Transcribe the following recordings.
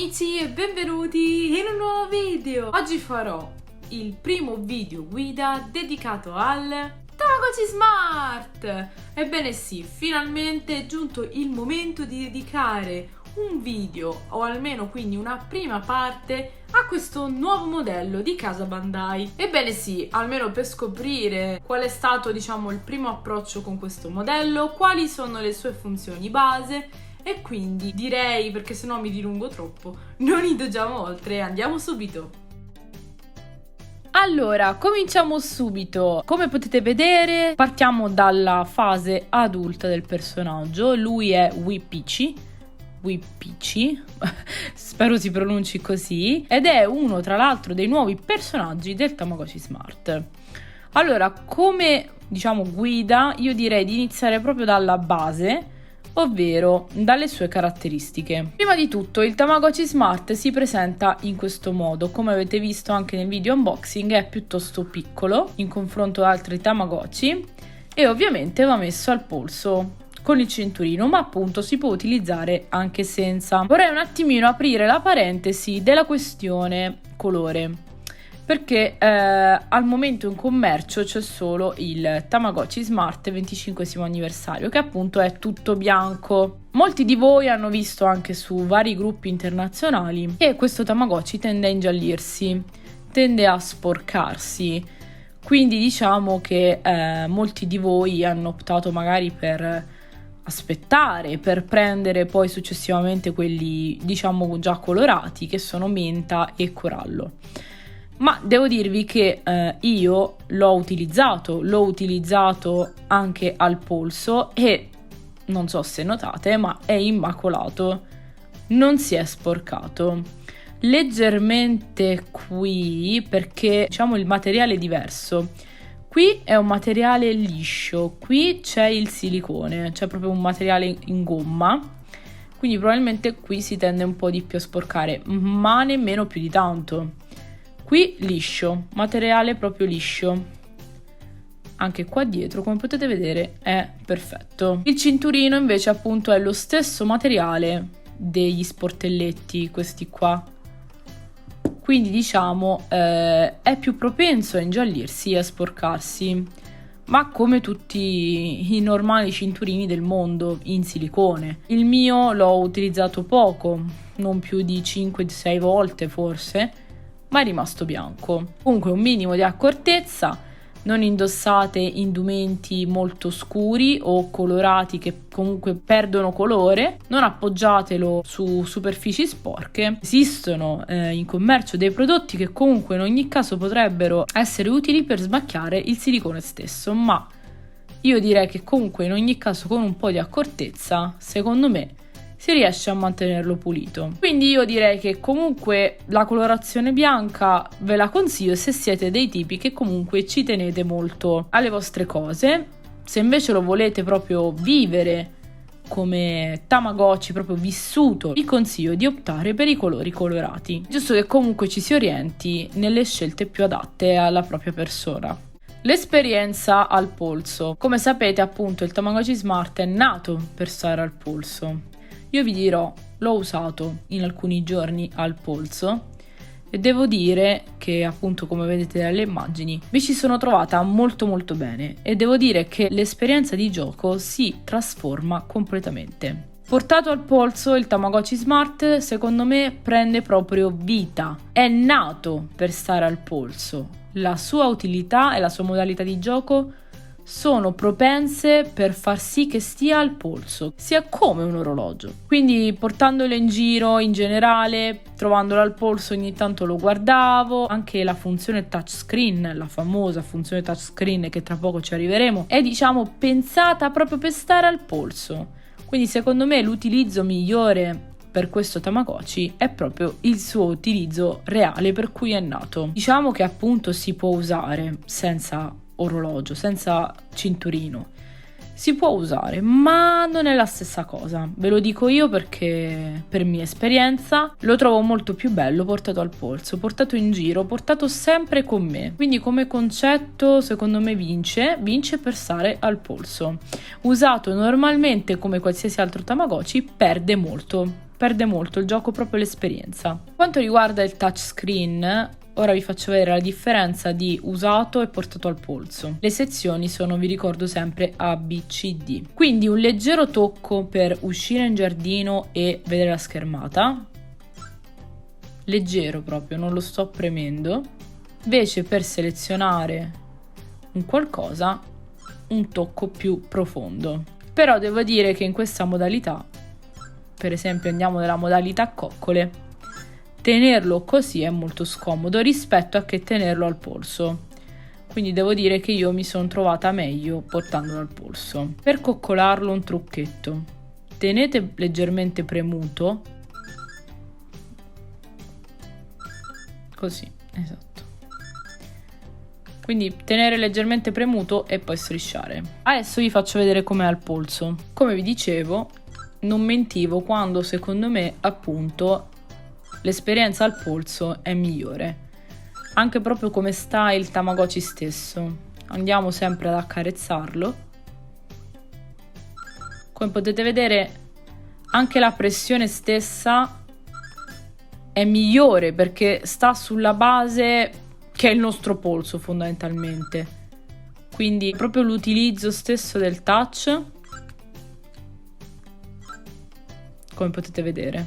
amici e benvenuti in un nuovo video! Oggi farò il primo video guida dedicato al Tamagotchi Smart! Ebbene sì, finalmente è giunto il momento di dedicare un video, o almeno quindi una prima parte, a questo nuovo modello di casa Bandai. Ebbene sì, almeno per scoprire qual è stato, diciamo, il primo approccio con questo modello, quali sono le sue funzioni base. E quindi direi, perché sennò mi dilungo troppo, non indugiamo oltre e andiamo subito. Allora, cominciamo subito. Come potete vedere, partiamo dalla fase adulta del personaggio. Lui è Wee-Pichi, spero si pronunci così, ed è uno tra l'altro dei nuovi personaggi del Tamagotchi Smart. Allora, come diciamo guida, io direi di iniziare proprio dalla base, ovvero dalle sue caratteristiche. Prima di tutto il Tamagotchi Smart si presenta in questo modo. Come avete visto anche nel video unboxing, è piuttosto piccolo in confronto ad altri Tamagotchi e ovviamente va messo al polso con il cinturino, ma appunto si può utilizzare anche senza. Vorrei un attimino aprire la parentesi della questione colore, perché al momento in commercio c'è solo il Tamagotchi Smart 25° anniversario, che appunto è tutto bianco. Molti di voi hanno visto anche su vari gruppi internazionali che questo Tamagotchi tende a ingiallirsi, tende a sporcarsi, quindi diciamo che molti di voi hanno optato magari per aspettare, per prendere poi successivamente quelli diciamo già colorati, che sono menta e corallo. Ma devo dirvi che io l'ho utilizzato anche al polso e non so se notate, ma è immacolato, non si è sporcato. Leggermente qui, perché diciamo il materiale è diverso. Qui è un materiale liscio, qui c'è il silicone, c'è proprio un materiale in gomma, quindi probabilmente qui si tende un po' di più a sporcare, ma nemmeno più di tanto. Qui liscio, materiale proprio liscio. Anche qua dietro, come potete vedere, è perfetto. Il cinturino invece appunto è lo stesso materiale degli sportelletti, questi qua. Quindi diciamo è più propenso a ingiallirsi e a sporcarsi, ma come tutti i normali cinturini del mondo in silicone. Il mio l'ho utilizzato poco, non più di 5-6 volte forse, ma è rimasto bianco. Comunque un minimo di accortezza: non indossate indumenti molto scuri o colorati che comunque perdono colore, non appoggiatelo su superfici sporche. Esistono in commercio dei prodotti che comunque in ogni caso potrebbero essere utili per smacchiare il silicone stesso, ma io direi che comunque in ogni caso con un po' di accortezza, secondo me, si riesce a mantenerlo pulito. Quindi io direi che comunque la colorazione bianca ve la consiglio se siete dei tipi che comunque ci tenete molto alle vostre cose. Se invece lo volete proprio vivere come Tamagotchi, proprio vissuto, vi consiglio di optare per i colori colorati, giusto che comunque ci si orienti nelle scelte più adatte alla propria persona. L'esperienza al polso. Come sapete appunto il Tamagotchi Smart è nato per stare al polso. Io vi dirò, l'ho usato in alcuni giorni al polso e devo dire che appunto, come vedete dalle immagini, mi ci sono trovata molto bene e devo dire che l'esperienza di gioco si trasforma completamente. Portato al polso, il Tamagotchi Smart secondo me prende proprio vita, è nato per stare al polso. La sua utilità e la sua modalità di gioco sono propense per far sì che stia al polso, sia come un orologio. Quindi portandolo in giro in generale, trovandolo al polso, ogni tanto lo guardavo. Anche la funzione touchscreen, la famosa funzione touchscreen che tra poco ci arriveremo, è diciamo pensata proprio per stare al polso. Quindi secondo me l'utilizzo migliore per questo Tamagotchi è proprio il suo utilizzo reale per cui è nato. Diciamo che appunto si può usare senza orologio, senza cinturino, si può usare, ma non è la stessa cosa, ve lo dico io perché per mia esperienza lo trovo molto più bello portato al polso, portato in giro, portato sempre con me. Quindi come concetto secondo me vince per stare al polso. Usato normalmente come qualsiasi altro Tamagotchi perde molto, perde molto il gioco, proprio l'esperienza. Per quanto riguarda il touchscreen, ora vi faccio vedere la differenza di usato e portato al polso. Le sezioni sono, vi ricordo sempre, A, B, C, D. Quindi un leggero tocco per uscire in giardino e vedere la schermata. Leggero proprio, non lo sto premendo. Invece per selezionare un qualcosa, un tocco più profondo. Però devo dire che in questa modalità, per esempio andiamo nella modalità coccole, tenerlo così è molto scomodo rispetto a che tenerlo al polso. Quindi devo dire che io mi sono trovata meglio portandolo al polso. Per coccolarlo un trucchetto: tenete leggermente premuto, così, esatto. Quindi tenere leggermente premuto e poi strisciare. Adesso vi faccio vedere com'è al polso. Come vi dicevo, non mentivo quando secondo me appunto l'esperienza al polso è migliore. Anche proprio come sta il Tamagotchi stesso. Andiamo sempre ad accarezzarlo. Come potete vedere, anche la pressione stessa è migliore perché sta sulla base che è il nostro polso fondamentalmente. Quindi proprio l'utilizzo stesso del touch, come potete vedere,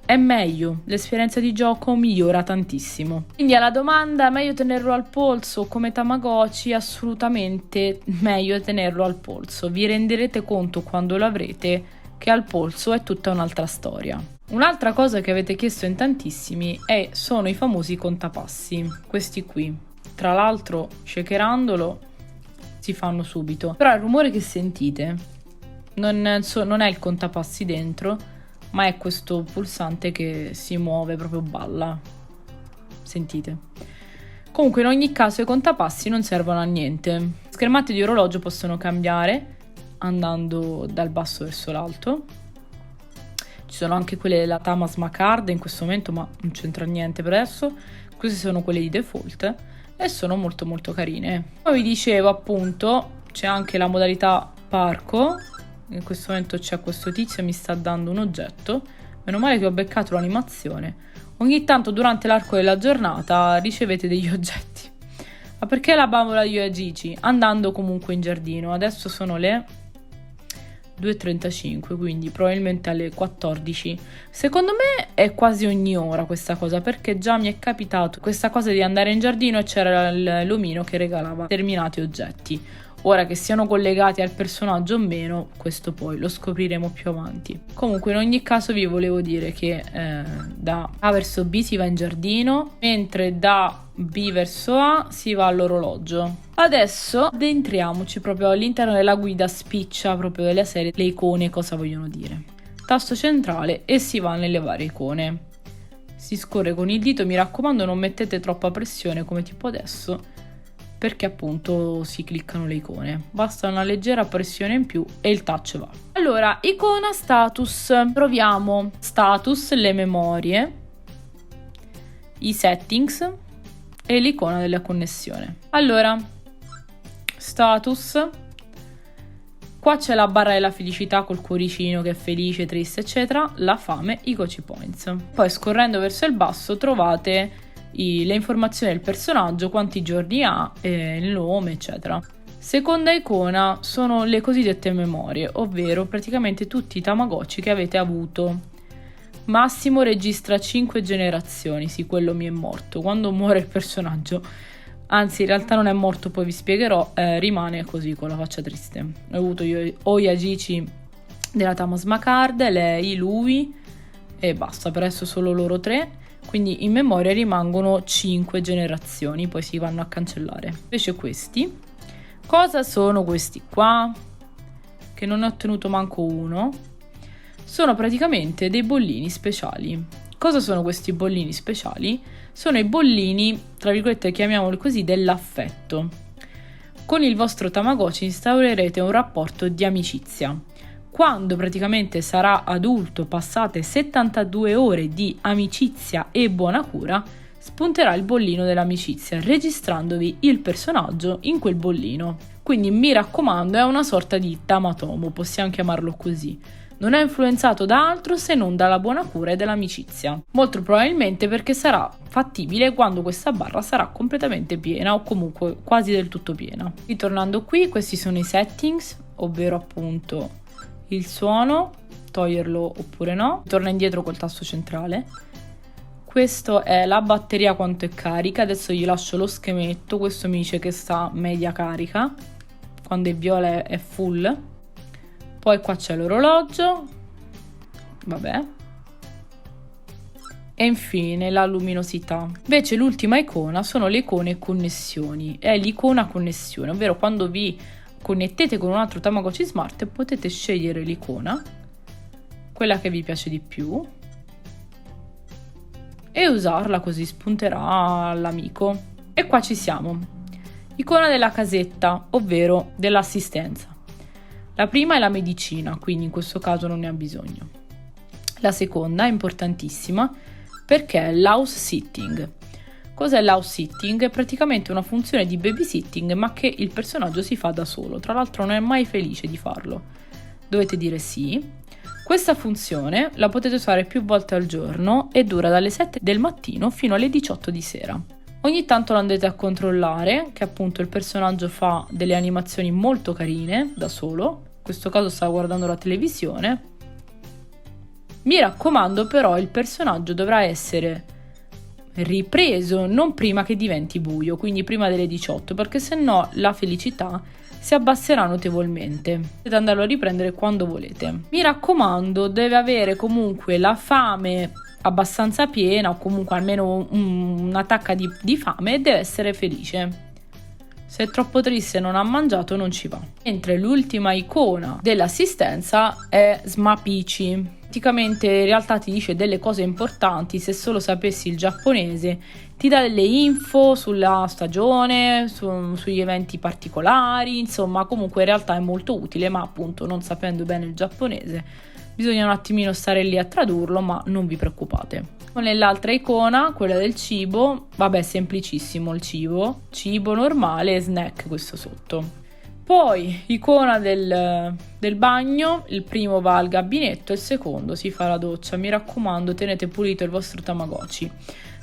è meglio, l'esperienza di gioco migliora tantissimo. Quindi alla domanda meglio tenerlo al polso come Tamagotchi, assolutamente meglio tenerlo al polso. Vi renderete conto quando lo avrete che al polso è tutta un'altra storia. Un'altra cosa che avete chiesto in tantissimi sono i famosi contapassi, questi qui. Tra l'altro, shakerandolo si fanno subito. Però il rumore che sentite non è il contapassi dentro, ma è questo pulsante che si muove, proprio balla. Sentite? Comunque in ogni caso i contapassi non servono a niente. Le schermate di orologio possono cambiare andando dal basso verso l'alto. Ci sono anche quelle della Tama Smart Card in questo momento, ma non c'entra niente per adesso. Queste sono quelle di default e sono molto molto carine. Come vi dicevo appunto, c'è anche la modalità parco. In questo momento c'è questo tizio e mi sta dando un oggetto. Meno male che ho beccato l'animazione. Ogni tanto durante l'arco della giornata ricevete degli oggetti. Ma perché la bambola di Yoyagichi? Andando comunque in giardino. Adesso sono le 2:35, quindi probabilmente alle 14. Secondo me è quasi ogni ora questa cosa, perché già mi è capitato questa cosa di andare in giardino e c'era l'omino che regalava determinati oggetti. Ora che siano collegati al personaggio o meno, questo poi lo scopriremo più avanti. Comunque in ogni caso vi volevo dire che da A verso B si va in giardino, mentre da B verso A si va all'orologio. Adesso addentriamoci proprio all'interno della guida spiccia proprio della serie, le icone cosa vogliono dire. Tasto centrale e si va nelle varie icone. Si scorre con il dito, mi raccomando non mettete troppa pressione come tipo adesso, perché appunto si cliccano le icone. Basta una leggera pressione in più e il touch va. Allora, icona status. Troviamo status, le memorie, i settings e l'icona della connessione. Allora, status. Qua c'è la barra della felicità col cuoricino che è felice, triste, eccetera. La fame, i Gochi Points. Poi scorrendo verso il basso trovate le informazioni del personaggio, quanti giorni ha, il nome, eccetera. Seconda icona sono le cosiddette memorie, ovvero praticamente tutti i Tamagotchi che avete avuto. Massimo registra 5 generazioni, sì, quello mi è morto. Quando muore il personaggio, anzi in realtà non è morto, poi vi spiegherò, rimane così con la faccia triste. Ho avuto io Yoyagichi della Tama Smart Card, lei, lui e basta, per adesso solo loro tre. Quindi in memoria rimangono 5 generazioni, poi si vanno a cancellare. Invece questi, cosa sono questi qua? Che non ne ho ottenuto manco uno. Sono praticamente dei bollini speciali. Cosa sono questi bollini speciali? Sono i bollini, tra virgolette chiamiamoli così, dell'affetto. Con il vostro Tamagotchi instaurerete un rapporto di amicizia. Quando praticamente sarà adulto, passate 72 ore di amicizia e buona cura, spunterà il bollino dell'amicizia, registrandovi il personaggio in quel bollino. Quindi mi raccomando, è una sorta di Tamatomo, possiamo chiamarlo così. non è influenzato da altro se non dalla buona cura e dall'amicizia. Molto probabilmente perché sarà fattibile quando questa barra sarà completamente piena o comunque quasi del tutto piena. Ritornando qui, questi sono i settings, ovvero appunto il suono, toglierlo oppure no. Torna indietro col tasto centrale. Questo è la batteria quanto è carica, adesso gli lascio lo schemetto, questo mi dice che sta media carica, quando è viola è full. Poi qua c'è l'orologio, vabbè. E infine la luminosità. Invece l'ultima icona sono le icone connessioni. È l'icona connessione, ovvero quando vi connettete con un altro Tamagotchi Smart potete scegliere l'icona, quella che vi piace di più, e usarla, così spunterà l'amico. E qua ci siamo. Icona della casetta, ovvero dell'assistenza. La prima è la medicina, quindi in questo caso non ne ha bisogno. La seconda è importantissima perché è l'house sitting. Cos'è l'house sitting? È praticamente una funzione di babysitting, ma che il personaggio si fa da solo. Tra l'altro non è mai felice di farlo. Dovete dire sì. Questa funzione la potete usare più volte al giorno e dura dalle 7 del mattino fino alle 18 di sera. Ogni tanto lo andate a controllare, che appunto il personaggio fa delle animazioni molto carine da solo. In questo caso sta guardando la televisione. Mi raccomando però, il personaggio dovrà essere ripreso non prima che diventi buio, quindi prima delle 18, perché sennò la felicità si abbasserà notevolmente. Potete andarlo a riprendere quando volete. Mi raccomando, deve avere comunque la fame abbastanza piena, o comunque almeno una tacca di fame, e deve essere felice. Se è troppo triste e non ha mangiato non ci va. Mentre l'ultima icona dell'assistenza è Smapici. Praticamente in realtà ti dice delle cose importanti. Se solo sapessi il giapponese, ti dà delle info sulla stagione, sugli eventi particolari, insomma comunque in realtà è molto utile, ma appunto non sapendo bene il giapponese bisogna un attimino stare lì a tradurlo, ma non vi preoccupate. Con l'altra icona, quella del cibo, vabbè, semplicissimo il cibo normale e snack questo sotto. Poi icona del bagno, il primo va al gabinetto, il secondo si fa la doccia. Mi raccomando, tenete pulito il vostro Tamagotchi.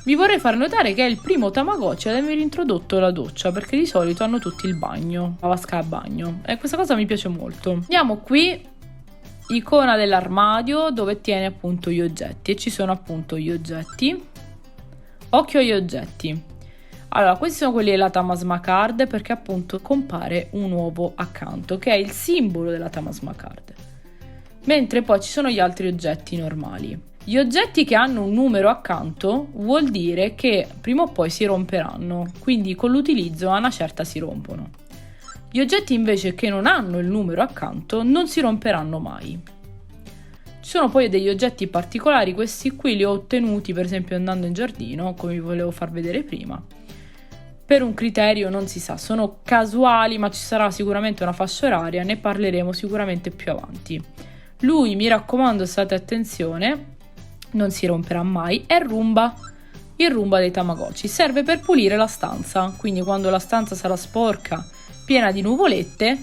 Vi vorrei far notare che è il primo Tamagotchi ad aver introdotto la doccia, perché di solito hanno tutti il bagno, la vasca a bagno, e questa cosa mi piace molto. Andiamo qui, icona dell'armadio dove tiene appunto gli oggetti, e ci sono appunto gli oggetti. Occhio agli oggetti. Allora, questi sono quelli della Tamasma Card, perché appunto compare un uovo accanto, che è il simbolo della Tamasma Card. Mentre poi ci sono gli altri oggetti normali. Gli oggetti che hanno un numero accanto vuol dire che prima o poi si romperanno, quindi con l'utilizzo a una certa si rompono. Gli oggetti invece che non hanno il numero accanto non si romperanno mai. Ci sono poi degli oggetti particolari, questi qui li ho ottenuti per esempio andando in giardino, come vi volevo far vedere prima. Per un criterio non si sa, sono casuali, ma ci sarà sicuramente una fascia oraria, ne parleremo sicuramente più avanti. Lui, mi raccomando, state attenzione, non si romperà mai, è Roomba. Il Roomba dei Tamagotchi serve per pulire la stanza, quindi quando la stanza sarà sporca, piena di nuvolette,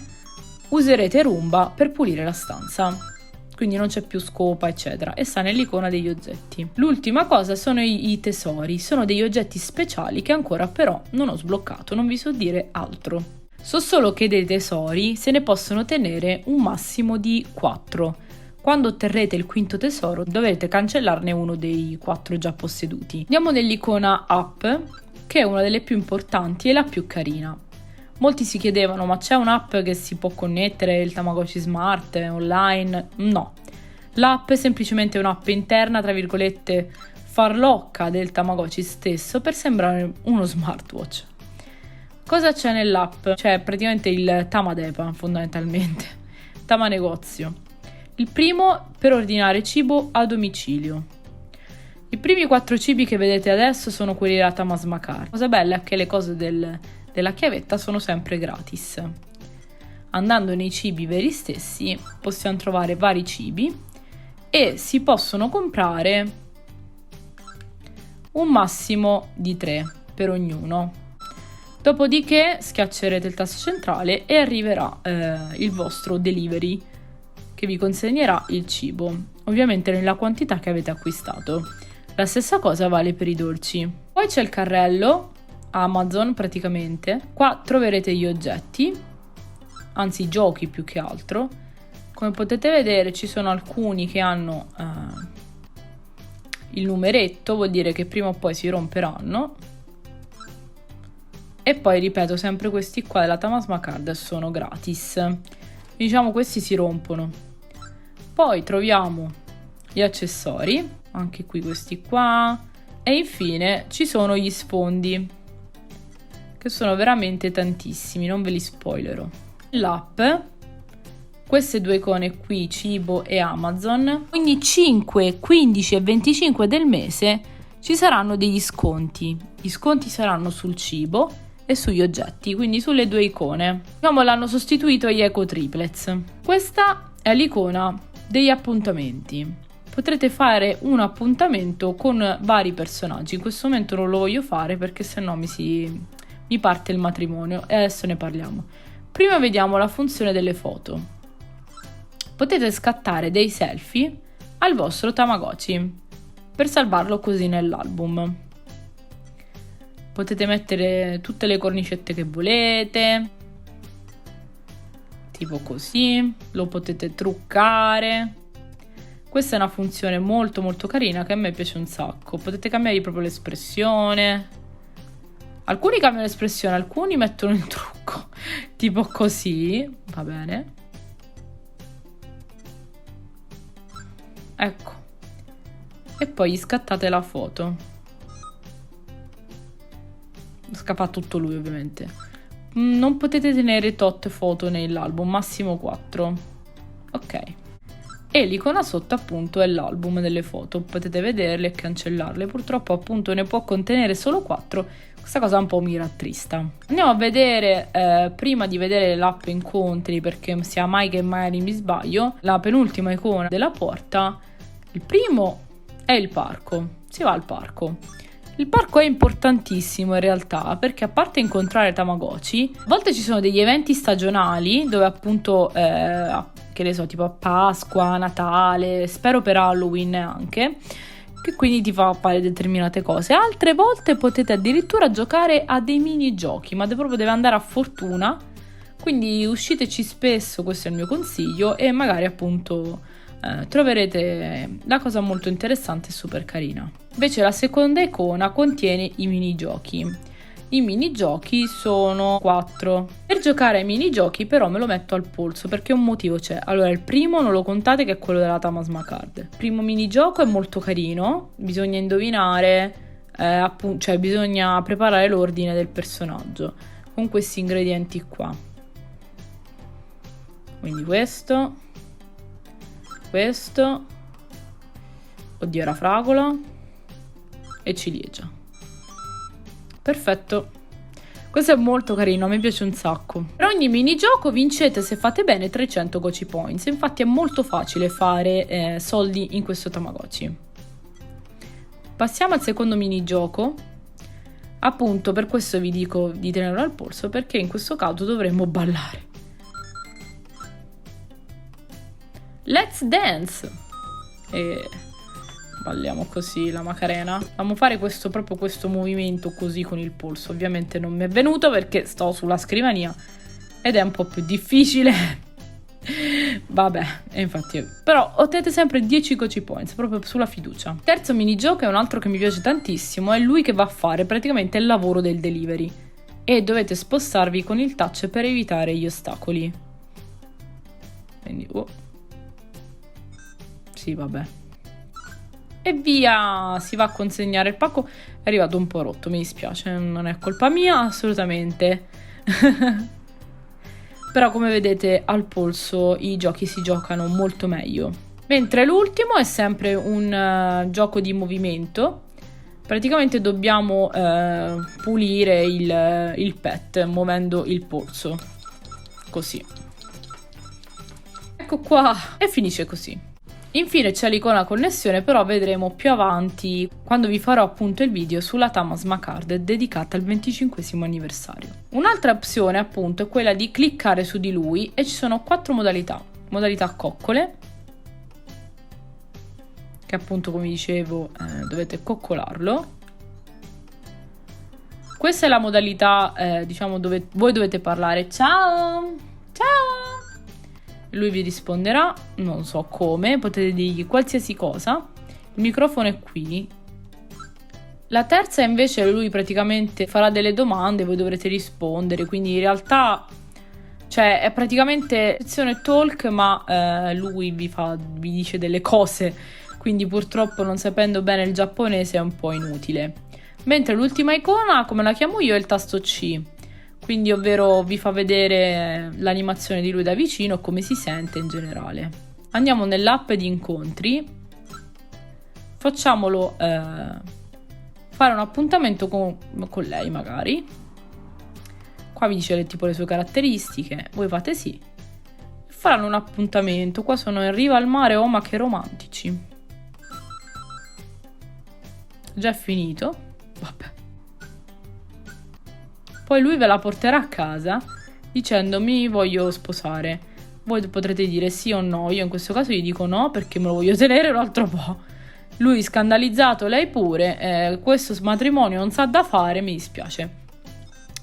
userete Roomba per pulire la stanza. Quindi non c'è più scopa, eccetera, e sta nell'icona degli oggetti. L'ultima cosa sono i tesori, sono degli oggetti speciali che ancora però non ho sbloccato, non vi so dire altro. So solo che dei tesori se ne possono tenere un massimo di 4. Quando otterrete il quinto tesoro dovete cancellarne uno dei 4 già posseduti. Andiamo nell'icona app, che è una delle più importanti e la più carina. Molti si chiedevano, ma c'è un'app che si può connettere il Tamagotchi Smart online? No, l'app è semplicemente un'app interna, tra virgolette, farlocca del Tamagotchi stesso per sembrare uno smartwatch. Cosa c'è nell'app? C'è praticamente il Tamadepa, fondamentalmente, Tama Negozio. Il primo per ordinare cibo a domicilio. I primi 4 cibi che vedete adesso sono quelli della Tamasma Card. La cosa bella è che le cose della chiavetta sono sempre gratis. Andando nei cibi veri stessi possiamo trovare vari cibi e si possono comprare un massimo di 3 per ognuno. Dopodiché schiaccerete il tasto centrale e arriverà il vostro delivery che vi consegnerà il cibo, ovviamente nella quantità che avete acquistato. La stessa cosa vale per i dolci. Poi c'è il carrello Amazon praticamente. Qua troverete gli oggetti, anzi i giochi più che altro. Come potete vedere ci sono alcuni che hanno il numeretto, vuol dire che prima o poi si romperanno. E poi ripeto, sempre questi qua della Tamasma Card sono gratis. Diciamo questi si rompono. Poi troviamo gli accessori, anche qui questi qua. E infine ci sono gli sfondi, che sono veramente tantissimi, non ve li spoilerò. L'app, queste due icone qui, cibo e Amazon, ogni 5, 15 e 25 del mese ci saranno degli sconti. Gli sconti saranno sul cibo e sugli oggetti, quindi sulle due icone. Diciamo l'hanno sostituito agli Eco Triplets. Questa è l'icona degli appuntamenti. Potrete fare un appuntamento con vari personaggi. In questo momento non lo voglio fare perché sennò mi parte il matrimonio e adesso ne parliamo. Prima vediamo la funzione delle foto. Potete scattare dei selfie al vostro Tamagotchi per salvarlo così nell'album. Potete mettere tutte le cornicette che volete, tipo così, lo potete truccare. Questa è una funzione molto molto carina che a me piace un sacco. Potete cambiare proprio l'espressione. Alcuni cambiano l'espressione, alcuni mettono il trucco, tipo così, va bene. Ecco. E poi gli scattate la foto. Scappa tutto lui ovviamente. Non potete tenere tot foto nell'album, massimo 4. Ok. E l'icona sotto appunto è l'album delle foto, potete vederle e cancellarle. Purtroppo appunto ne può contenere solo 4. Questa cosa un po' mi rattrista. Andiamo a vedere, prima di vedere l'app incontri, perché sia mai che mai mi sbaglio, la penultima icona della porta. Il primo è il parco, si va al parco. Il parco è importantissimo in realtà perché a parte incontrare Tamagotchi, a volte ci sono degli eventi stagionali dove appunto, che ne so, tipo a Pasqua, Natale, spero per Halloween anche, che quindi ti fa fare determinate cose. Altre volte potete addirittura giocare a dei minigiochi, ma proprio deve andare a fortuna, quindi usciteci spesso, questo è il mio consiglio, e magari appunto troverete la cosa molto interessante e super carina. Invece la seconda icona contiene i minigiochi. I minigiochi sono 4. Per giocare ai minigiochi però me lo metto al polso perché un motivo c'è. Allora, il primo non lo contate, che è quello della Tamasma Card. Il primo minigioco è molto carino, bisogna indovinare, cioè bisogna preparare l'ordine del personaggio con questi ingredienti qua. Quindi questo, oddio, era fragola e ciliegia. Perfetto, questo è molto carino, a me piace un sacco. Per ogni minigioco vincete, se fate bene, 300 Gochi Points. Infatti è molto facile fare soldi in questo Tamagotchi. Passiamo al secondo minigioco. Appunto per questo vi dico di tenerlo al polso, perché in questo caso dovremmo ballare. Let's dance! E balliamo così la Macarena. Dobbiamo fare proprio questo movimento così con il polso. Ovviamente non mi è venuto perché sto sulla scrivania ed è un po' più difficile. Vabbè, e infatti, però ottenete sempre 10 Gochi Points proprio sulla fiducia. Il terzo minigioco è un altro che mi piace tantissimo, è lui che va a fare praticamente il lavoro del delivery e dovete spostarvi con il touch per evitare gli ostacoli. Quindi sì, vabbè. E via, si va a consegnare il pacco. È arrivato un po' rotto, mi dispiace, non è colpa mia assolutamente. Però come vedete al polso i giochi si giocano molto meglio. Mentre l'ultimo è sempre un gioco di movimento. Praticamente dobbiamo pulire il pet muovendo il polso. Così. Ecco qua. E finisce così. Infine c'è l'icona connessione, però vedremo più avanti quando vi farò appunto il video sulla Tamasma Card dedicata al 25° anniversario. Un'altra opzione appunto è quella di cliccare su di lui e ci sono 4 modalità. modalità coccole, che appunto, come dicevo, dovete coccolarlo. Questa è la modalità, diciamo, dove voi dovete parlare ciao, ciao. Lui vi risponderà, non so come, potete dirgli qualsiasi cosa. Il microfono è qui. La terza invece, lui praticamente farà delle domande, voi dovrete rispondere, quindi in realtà, cioè, è praticamente sezione talk, ma lui vi dice delle cose, quindi purtroppo, non sapendo bene il giapponese, è un po' inutile. Mentre l'ultima icona, come la chiamo io, è il tasto C, quindi ovvero vi fa vedere l'animazione di lui da vicino e come si sente in generale. Andiamo nell'app di incontri, facciamolo fare un appuntamento con lei magari. Qua vi dice tipo le sue caratteristiche, voi fate sì, faranno un appuntamento. Qua sono in riva al mare, oh ma che romantici. Già è finito. Vabbè. Poi lui ve la porterà a casa dicendo mi voglio sposare. Voi potrete dire sì o no. Io in questo caso gli dico no perché me lo voglio tenere un altro po'. Lui scandalizzato, lei pure. Questo matrimonio non sa da fare, mi dispiace.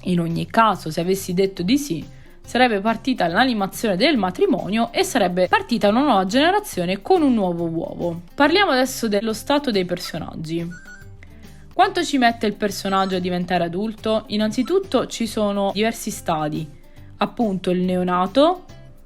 In ogni caso, se avessi detto di sì, sarebbe partita l'animazione del matrimonio e sarebbe partita una nuova generazione con un nuovo uovo. Parliamo adesso dello stato dei personaggi. Quanto ci mette il personaggio a diventare adulto? Innanzitutto ci sono diversi stadi, appunto il neonato,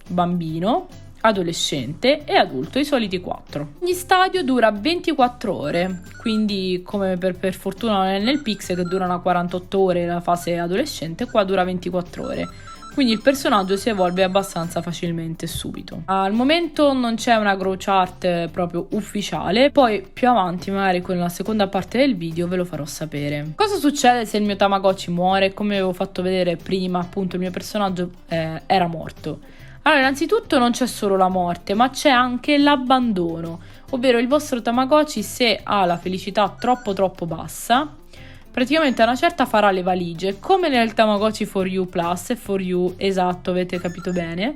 bambino, adolescente e adulto, i soliti 4. Ogni stadio dura 24 ore, quindi come per fortuna non è nel Pixel che durano 48 ore la fase adolescente, qua dura 24 ore. Quindi il personaggio si evolve abbastanza facilmente e subito. Al momento non c'è una grow chart proprio ufficiale, poi più avanti magari con la seconda parte del video ve lo farò sapere. Cosa succede se il mio Tamagotchi muore? Come avevo fatto vedere prima, appunto il mio personaggio era morto. Allora, innanzitutto non c'è solo la morte, ma c'è anche l'abbandono, ovvero il vostro Tamagotchi, se ha la felicità troppo bassa, praticamente a una certa farà le valigie, come nel Tamagotchi For You Plus e For You, esatto, avete capito bene,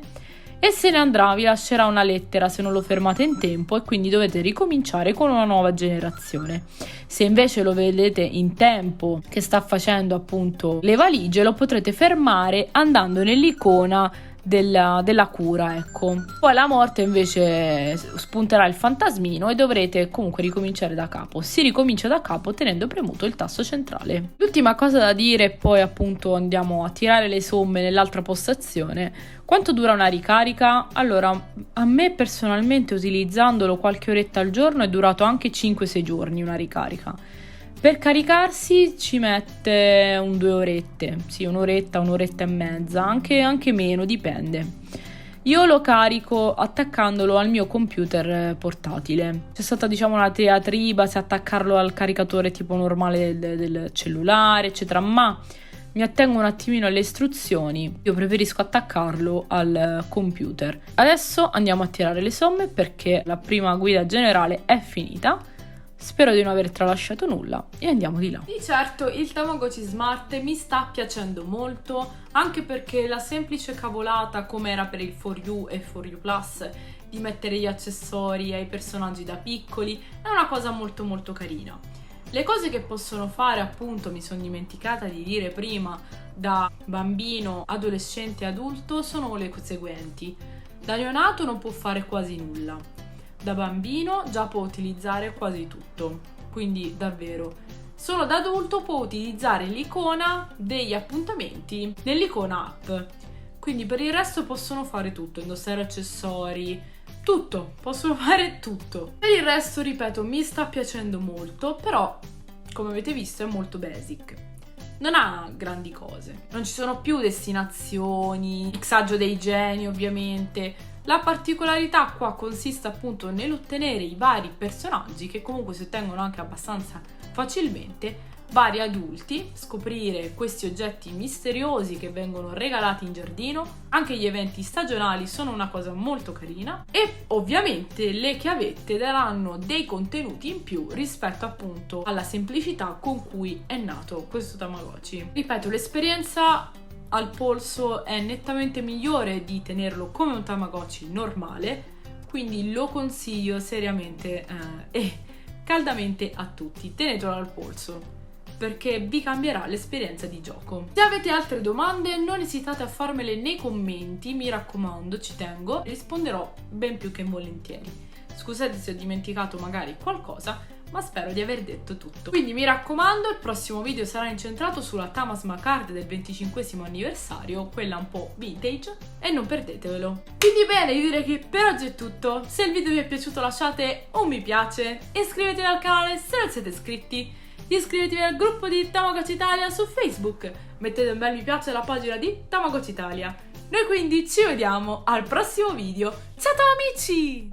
e se ne andrà, vi lascerà una lettera se non lo fermate in tempo e quindi dovete ricominciare con una nuova generazione. Se invece lo vedete in tempo che sta facendo appunto le valigie, lo potrete fermare andando nell'icona della cura, ecco. Poi la morte invece spunterà il fantasmino e dovrete comunque ricominciare da capo. Si ricomincia da capo tenendo premuto il tasto centrale. L'ultima cosa da dire, poi appunto andiamo a tirare le somme nell'altra postazione. Quanto dura una ricarica? Allora, a me personalmente, utilizzandolo qualche oretta al giorno, è durato anche 5-6 giorni una ricarica. Per caricarsi ci mette 2 orette, sì, un'oretta e mezza, anche meno, dipende. Io lo carico attaccandolo al mio computer portatile. C'è stata, diciamo, una diatriba se attaccarlo al caricatore tipo normale del cellulare, eccetera, ma mi attengo un attimino alle istruzioni. Io preferisco attaccarlo al computer. Adesso andiamo a tirare le somme perché la prima guida generale è finita. Spero di non aver tralasciato nulla e andiamo di là. Di certo il Tamagotchi Smart mi sta piacendo molto, anche perché la semplice cavolata, come era per il For You e For You Plus, di mettere gli accessori ai personaggi da piccoli, è una cosa molto carina. Le cose che possono fare, appunto, mi sono dimenticata di dire prima, da bambino, adolescente e adulto, sono le seguenti. Da neonato non può fare quasi nulla. Da bambino già può utilizzare quasi tutto, quindi davvero. Solo da adulto può utilizzare l'icona degli appuntamenti nell'icona app, quindi per il resto possono fare tutto, indossare accessori, tutto, possono fare tutto. Per il resto, ripeto, mi sta piacendo molto, però come avete visto è molto basic. Non ha grandi cose, non ci sono più destinazioni, mixaggio dei geni ovviamente. La particolarità qua consiste appunto nell'ottenere i vari personaggi che comunque si ottengono anche abbastanza facilmente, vari adulti, scoprire questi oggetti misteriosi che vengono regalati in giardino. Anche gli eventi stagionali sono una cosa molto carina e ovviamente le chiavette daranno dei contenuti in più rispetto appunto alla semplicità con cui è nato questo Tamagotchi. Ripeto, l'esperienza al polso è nettamente migliore di tenerlo come un Tamagotchi normale, quindi lo consiglio seriamente e caldamente a tutti. Tenetelo al polso perché vi cambierà l'esperienza di gioco. Se avete altre domande non esitate a farmele nei commenti, mi raccomando, ci tengo, risponderò ben più che volentieri. Scusate se ho dimenticato magari qualcosa, ma spero di aver detto tutto. Quindi mi raccomando, il prossimo video sarà incentrato sulla Tamasma Card del 25° anniversario, quella un po' vintage, e non perdetevelo. Quindi bene, io direi che per oggi è tutto. Se il video vi è piaciuto lasciate un mi piace, iscrivetevi al canale se non siete iscritti, iscrivetevi al gruppo di Tamagotchi Italia su Facebook, mettete un bel mi piace alla pagina di Tamagotchi Italia. Noi quindi ci vediamo al prossimo video. Ciao amici!